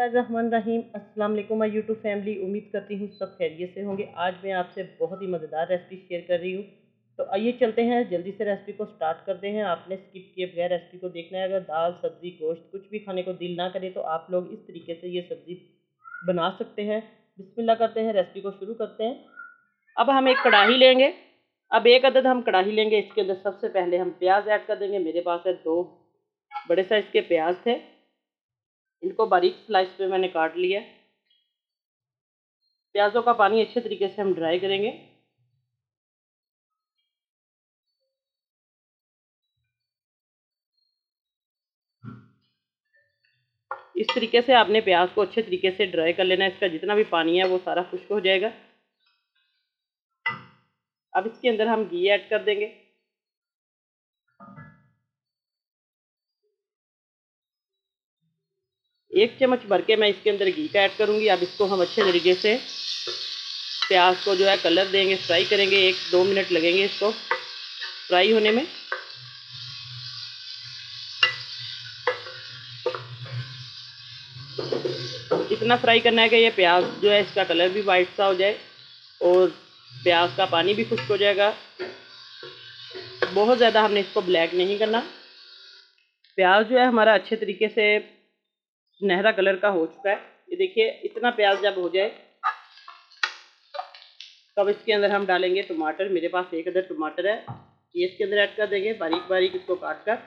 बिस्मिल्लाहिर्रहमानिर्रहीम। अस्सलाम वालेकुम माय यूट्यूब फैमिली। उम्मीद करती हूँ सब खैरियत से होंगे। आज मैं आपसे बहुत ही मज़ेदार रेसिपी शेयर कर रही हूँ। तो आइए चलते हैं, जल्दी से रेसिपी को स्टार्ट करते हैं। आपने स्किप किए बगैर रेसिपी को देखना है। अगर दाल सब्ज़ी गोश्त कुछ भी खाने को दिल ना करे तो आप लोग इस तरीके से ये सब्ज़ी बना सकते हैं। बिस्मिल्लाह करते हैं, रेसिपी को शुरू करते हैं। अब हम एक कढ़ाई लेंगे। अब एक अदद हम कढ़ाई लेंगे। इसके अंदर सबसे पहले हम प्याज ऐड कर देंगे। मेरे पास है 2 बड़े साइज़ के प्याज थे, इनको बारीक स्लाइस पे मैंने काट लिया। प्याज़ों का पानी अच्छे तरीके से हम ड्राई करेंगे। इस तरीके से आपने प्याज को अच्छे तरीके से ड्राई कर लेना है। इसका जितना भी पानी है वो सारा खुश्क हो जाएगा। अब इसके अंदर हम घी ऐड कर देंगे। एक चम्मच भर के मैं इसके अंदर घी का ऐड करूंगी। अब इसको हम अच्छे तरीके से प्याज को जो है कलर देंगे, फ्राई करेंगे। 1-2 मिनट लगेंगे इसको फ्राई होने में। इतना फ्राई करना है कि ये प्याज जो है इसका कलर भी वाइट सा हो जाए और प्याज का पानी भी खुश्क हो जाएगा। बहुत ज़्यादा हमने इसको ब्लैक नहीं करना। प्याज जो है हमारा अच्छे तरीके से सुनहरा कलर का हो चुका है। ये देखिए, इतना प्याज जब हो जाए तब इसके अंदर हम डालेंगे टमाटर। मेरे पास 1 अदद टमाटर है, ये इसके अंदर ऐड कर देंगे बारीक बारीक इसको काट कर।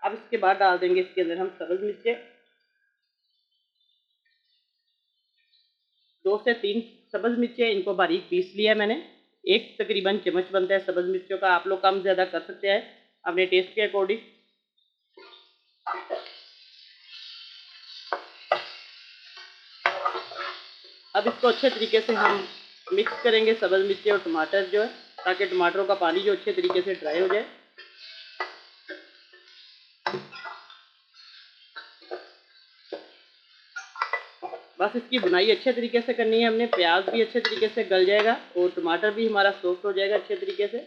अब इसके बाद डाल देंगे इसके अंदर हम सब्ज़ मिर्चें। 2 से 3 सब्ज़ मिर्चें, इनको बारीक पीस लिया है मैंने। एक तकरीबन चम्मच बनता है सब्ज़ मिर्चों का। आप लोग कम ज़्यादा कर सकते हैं अपने टेस्ट के अकॉर्डिंग। अब इसको अच्छे तरीके से हम मिक्स करेंगे सब्ज़ मिर्चें और टमाटर जो है, ताकि टमाटरों का पानी जो अच्छे तरीके से ड्राई हो जाए। बस इसकी बुनाई अच्छे तरीके से करनी है हमने। प्याज भी अच्छे तरीके से गल जाएगा और टमाटर भी हमारा सॉफ्ट हो जाएगा अच्छे तरीके से।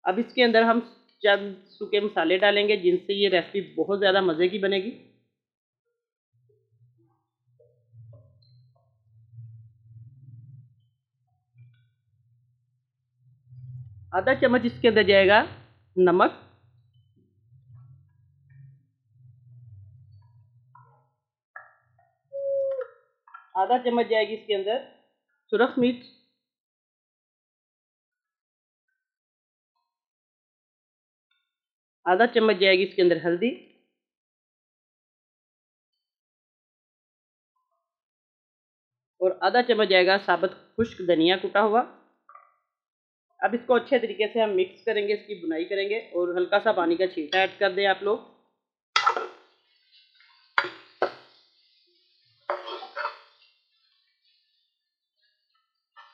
अब इसके अंदर हम चंद सूखे मसाले डालेंगे जिनसे ये रेसिपी बहुत ज़्यादा मज़े की बनेगी। आधा चम्मच इसके अंदर जाएगा नमक, आधा चम्मच जाएगी इसके अंदर सुरख मिर्च, आधा चम्मच जाएगी इसके अंदर हल्दी, और आधा चम्मच जाएगा साबुत खुश्क धनिया कुटा हुआ। अब इसको अच्छे तरीके से हम मिक्स करेंगे, इसकी बुनाई करेंगे और हल्का सा पानी का छींटा ऐड कर दें आप लोग।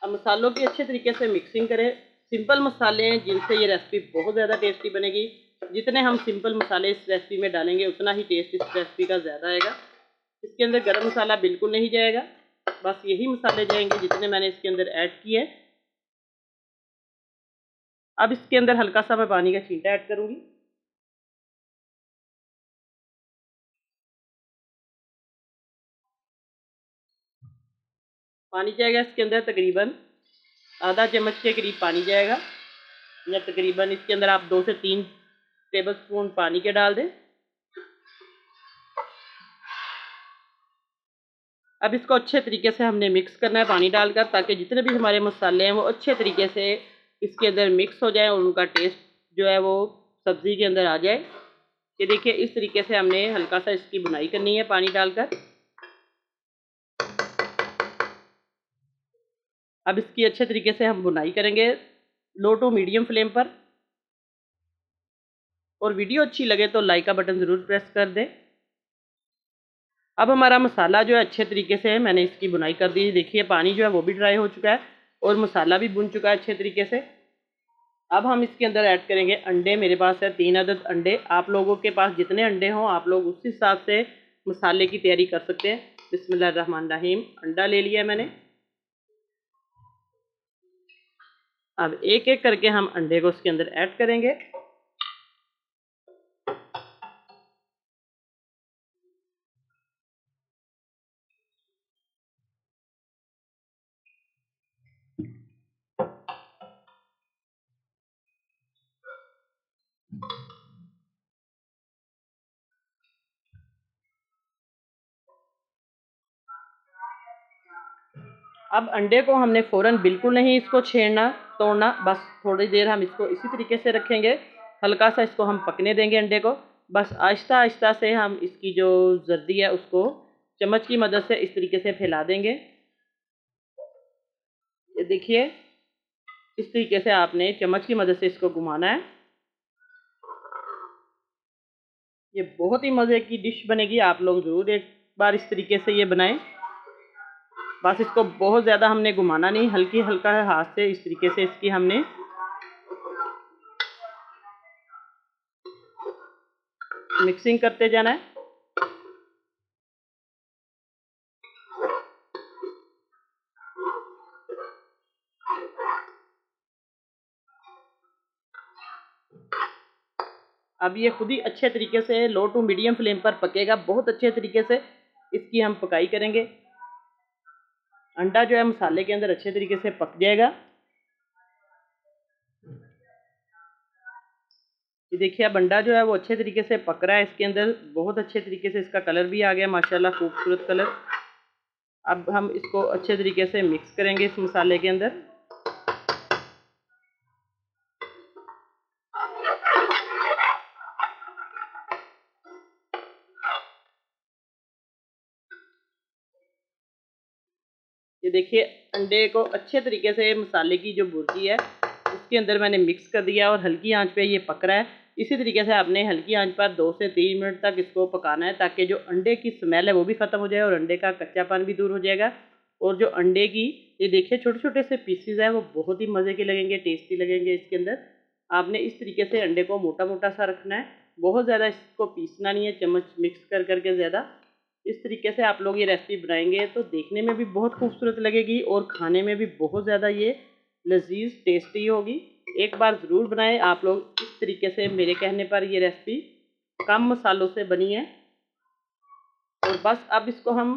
अब मसालों की अच्छे तरीके से मिक्सिंग करें। सिंपल मसाले हैं जिनसे ये रेसिपी बहुत ज़्यादा टेस्टी बनेगी। जितने हम सिंपल मसाले इस रेसिपी में डालेंगे उतना ही टेस्ट इस रेसिपी का ज़्यादा आएगा। इसके अंदर गरम मसाला बिल्कुल नहीं जाएगा, बस यही मसाले जाएंगे जितने मैंने इसके अंदर ऐड किए हैं। अब इसके अंदर हल्का सा मैं पानी का छींटा ऐड करूँगी। पानी जाएगा इसके अंदर तकरीबन आधा चम्मच के करीब पानी जाएगा, या तकरीबन इसके अंदर आप 2 से 3 टेबल स्पून पानी के डाल दें। अब इसको अच्छे तरीके से हमने मिक्स करना है पानी डालकर, ताकि जितने भी हमारे मसाले हैं वो अच्छे तरीके से इसके अंदर मिक्स हो जाए और उनका टेस्ट जो है वो सब्ज़ी के अंदर आ जाए। ये देखिए, इस तरीके से हमने हल्का सा इसकी बुनाई करनी है पानी डालकर। अब इसकी अच्छे तरीके से हम बुनाई करेंगे लो टू मीडियम फ्लेम पर। और वीडियो अच्छी लगे तो लाइक का बटन ज़रूर प्रेस कर दें। अब हमारा मसाला जो है अच्छे तरीके से मैंने इसकी बुनाई कर दी। देखिए, पानी जो है वो भी ड्राई हो चुका है और मसाला भी भुन चुका है अच्छे तरीके से। अब हम इसके अंदर ऐड करेंगे अंडे। मेरे पास है 3 अदद अंडे। आप लोगों के पास जितने अंडे हों आप लोग उस हिसाब से मसाले की तैयारी कर सकते हैं। बिस्मिल्लाहिर्रहमानिर्रहीम। अंडा ले लिया मैंने। अब एक एक करके हम अंडे को उसके अंदर ऐड करेंगे। अब अंडे को हमने फ़ौरन बिल्कुल नहीं इसको छेड़ना, तोड़ना, बस थोड़ी देर हम इसको इसी तरीके से रखेंगे। हल्का सा इसको हम पकने देंगे अंडे को। बस आहिस्ता आहिस्ता से हम इसकी जो जर्दी है उसको चम्मच की मदद से इस तरीके से फैला देंगे। ये देखिए, इस तरीके से आपने चम्मच की मदद से इसको घुमाना है। ये बहुत ही मज़े की डिश बनेगी, आप लोग ज़रूर एक बार इस तरीके से ये बनाएं। बस इसको बहुत ज़्यादा हमने घुमाना नहीं, हल्की हल्का हाथ से इस तरीके से इसकी हमने मिक्सिंग करते जाना है। अब ये खुद ही अच्छे तरीके से लो टू मीडियम फ्लेम पर पकेगा, बहुत अच्छे तरीके से इसकी हम पकाई करेंगे। अंडा जो है मसाले के अंदर अच्छे तरीके से पक जाएगा। ये देखिए, अब अंडा जो है वो अच्छे तरीके से पक रहा है, इसके अंदर बहुत अच्छे तरीके से इसका कलर भी आ गया माशाल्लाह, खूबसूरत कलर। अब हम इसको अच्छे तरीके से मिक्स करेंगे इस मसाले के अंदर। ये देखिए, अंडे को अच्छे तरीके से मसाले की जो भुर्जी है उसके अंदर मैंने मिक्स कर दिया और हल्की आंच पे ये पक रहा है। इसी तरीके से आपने हल्की आंच पर 2 से 3 मिनट तक इसको पकाना है, ताकि जो अंडे की स्मेल है वो भी ख़त्म हो जाए और अंडे का कच्चापन भी दूर हो जाएगा। और जो अंडे की ये देखिए छोटे छोटे से पीसीज हैं वो बहुत ही मज़े के लगेंगे, टेस्टी लगेंगे। इसके अंदर आपने इस तरीके से अंडे को मोटा मोटा सा रखना है, बहुत ज़्यादा इसको पीसना नहीं है चम्मच मिक्स कर करके ज़्यादा। इस तरीके से आप लोग ये रेसिपी बनाएंगे तो देखने में भी बहुत खूबसूरत लगेगी और खाने में भी बहुत ज़्यादा ये लजीज टेस्टी होगी। एक बार ज़रूर बनाएं आप लोग इस तरीके से, मेरे कहने पर ये रेसिपी कम मसालों से बनी है। और बस अब इसको हम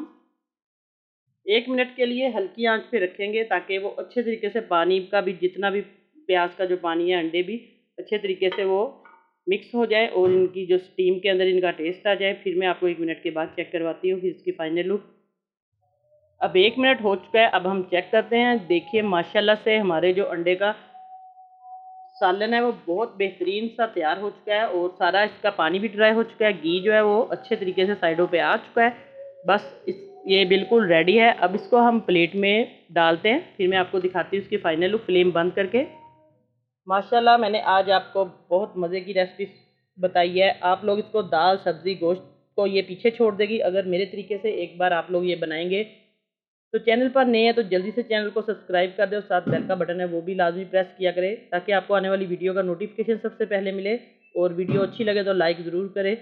1 मिनट के लिए हल्की आंच पे रखेंगे, ताकि वो अच्छे तरीके से पानी का भी, जितना भी प्याज का जो पानी है, अंडे भी अच्छे तरीके से वो मिक्स हो जाए और इनकी जो स्टीम के अंदर इनका टेस्ट आ जाए। फिर मैं आपको 1 मिनट के बाद चेक करवाती हूँ फिर इसकी फाइनल लुक। अब 1 मिनट हो चुका है, अब हम चेक करते हैं। देखिए माशाल्लाह से हमारे जो अंडे का सालन है वो बहुत बेहतरीन सा तैयार हो चुका है और सारा इसका पानी भी ड्राई हो चुका है, घी जो है वो अच्छे तरीके से साइडों पे आ चुका है। बस ये बिल्कुल रेडी है। अब इसको हम प्लेट में डालते हैं, फिर मैं आपको दिखाती हूँ इसकी फाइनल लुक फ्लेम बंद करके। माशाल्लाह मैंने आज आपको बहुत मज़े की रेसिपी बताई है। आप लोग इसको दाल सब्ज़ी गोश्त को ये पीछे छोड़ देगी अगर मेरे तरीके से एक बार आप लोग ये बनाएंगे। तो चैनल पर नए हैं तो जल्दी से चैनल को सब्सक्राइब कर दे और साथ बेल का बटन है वो भी लाजमी प्रेस किया करें, ताकि आपको आने वाली वीडियो का नोटिफिकेशन सबसे पहले मिले। और वीडियो अच्छी लगे तो लाइक ज़रूर करें,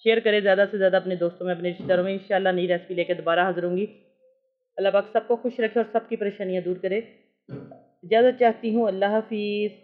शेयर करें ज़्यादा से ज़्यादा अपने दोस्तों में, अपने रिश्तेदारों में। इंशाल्लाह नई रेसिपी लेकर दोबारा हाजिर होंगी। अल्लाह पाक सबको खुश रखे और सबकी परेशानियाँ दूर करे। इजाज़त चाहती हूँ, अल्लाह हाफिज़।